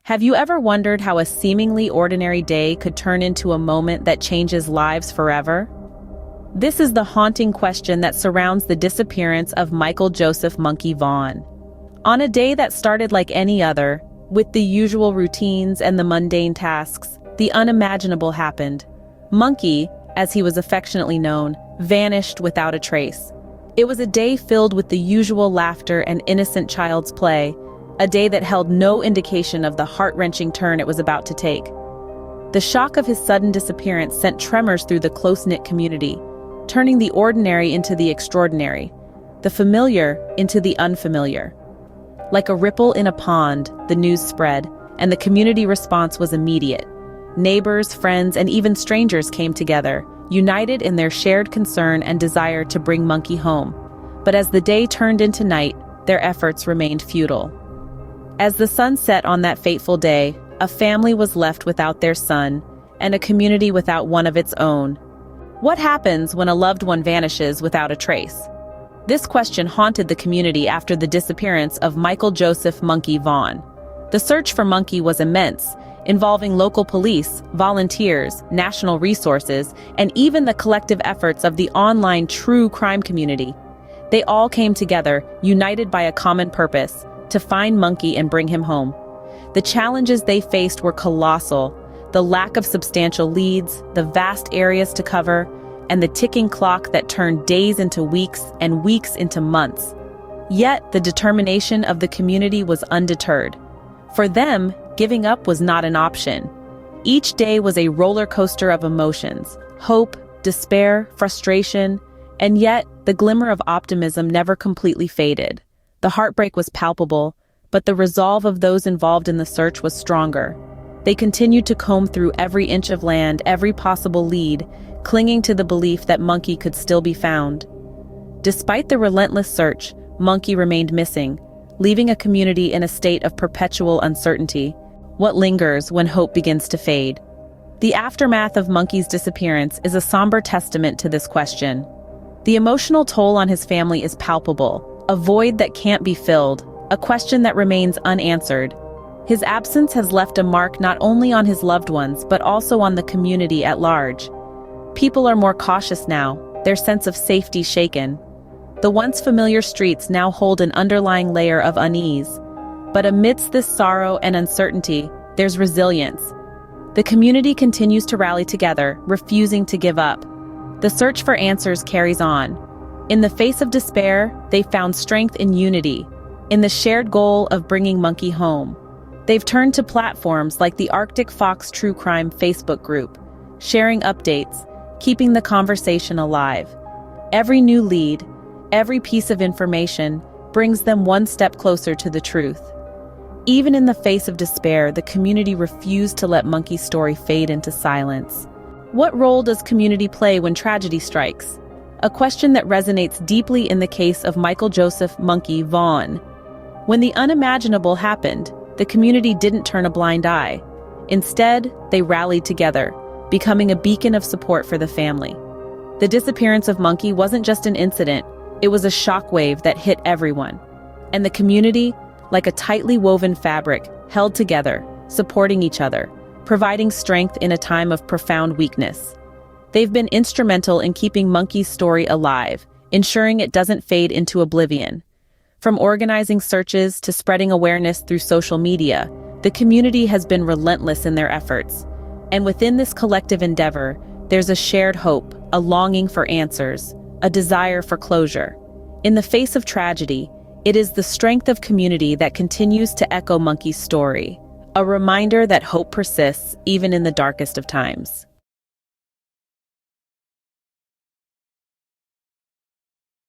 Have you ever wondered how a seemingly ordinary day could turn into a moment that changes lives forever? This is the haunting question that surrounds the disappearance of Michael Joseph "Monkey" Vaughan. On a day that started like any other, with the usual routines and the mundane tasks, the unimaginable happened. Monkey, as he was affectionately known, vanished without a trace. It was a day filled with the usual laughter and innocent child's play, a day that held no indication of the heart-wrenching turn it was about to take. The shock of his sudden disappearance sent tremors through the close-knit community, turning the ordinary into the extraordinary, the familiar into the unfamiliar. Like a ripple in a pond, the news spread, and the community response was immediate. Neighbors, friends, and even strangers came together, united in their shared concern and desire to bring Monkey home. But as the day turned into night, their efforts remained futile. As the sun set on that fateful day, a family was left without their son, and a community without one of its own. What happens when a loved one vanishes without a trace? This question haunted the community after the disappearance of Michael Joseph "Monkey" Vaughan. The search for Monkey was immense, involving local police, volunteers, national resources, and even the collective efforts of the online true crime community. They all came together, united by a common purpose: to find Monkey and bring him home. The challenges they faced were colossal: the lack of substantial leads, the vast areas to cover, and the ticking clock that turned days into weeks and weeks into months. Yet the determination of the community was undeterred. For them, giving up was not an option. Each day was a roller coaster of emotions: hope, despair, frustration, and yet the glimmer of optimism never completely faded. The heartbreak was palpable, but the resolve of those involved in the search was stronger. They continued to comb through every inch of land, every possible lead, clinging to the belief that Monkey could still be found. Despite the relentless search, Monkey remained missing, leaving a community in a state of perpetual uncertainty. What lingers when hope begins to fade? The aftermath of Monkey's disappearance is a somber testament to this question. The emotional toll on his family is palpable, a void that can't be filled, a question that remains unanswered. His absence has left a mark not only on his loved ones, but also on the community at large. People are more cautious now, their sense of safety shaken. The once familiar streets now hold an underlying layer of unease. But amidst this sorrow and uncertainty, there's resilience. The community continues to rally together, refusing to give up. The search for answers carries on. In the face of despair, they found strength in unity, in the shared goal of bringing Monkey home. They've turned to platforms like the Arctic Fox True Crime Facebook group, sharing updates, keeping the conversation alive. Every new lead, every piece of information brings them one step closer to the truth. Even in the face of despair, the community refused to let Monkey's story fade into silence. What role does community play when tragedy strikes? A question that resonates deeply in the case of Michael Joseph "Monkey" Vaughan. When the unimaginable happened, the community didn't turn a blind eye. Instead, they rallied together, becoming a beacon of support for the family. The disappearance of Monkey wasn't just an incident, it was a shockwave that hit everyone. And the community, like a tightly woven fabric, held together, supporting each other, providing strength in a time of profound weakness. They've been instrumental in keeping Monkey's story alive, ensuring it doesn't fade into oblivion. From organizing searches to spreading awareness through social media, the community has been relentless in their efforts. And within this collective endeavor, there's a shared hope, a longing for answers, a desire for closure. In the face of tragedy, it is the strength of community that continues to echo Monkey's story, a reminder that hope persists even in the darkest of times.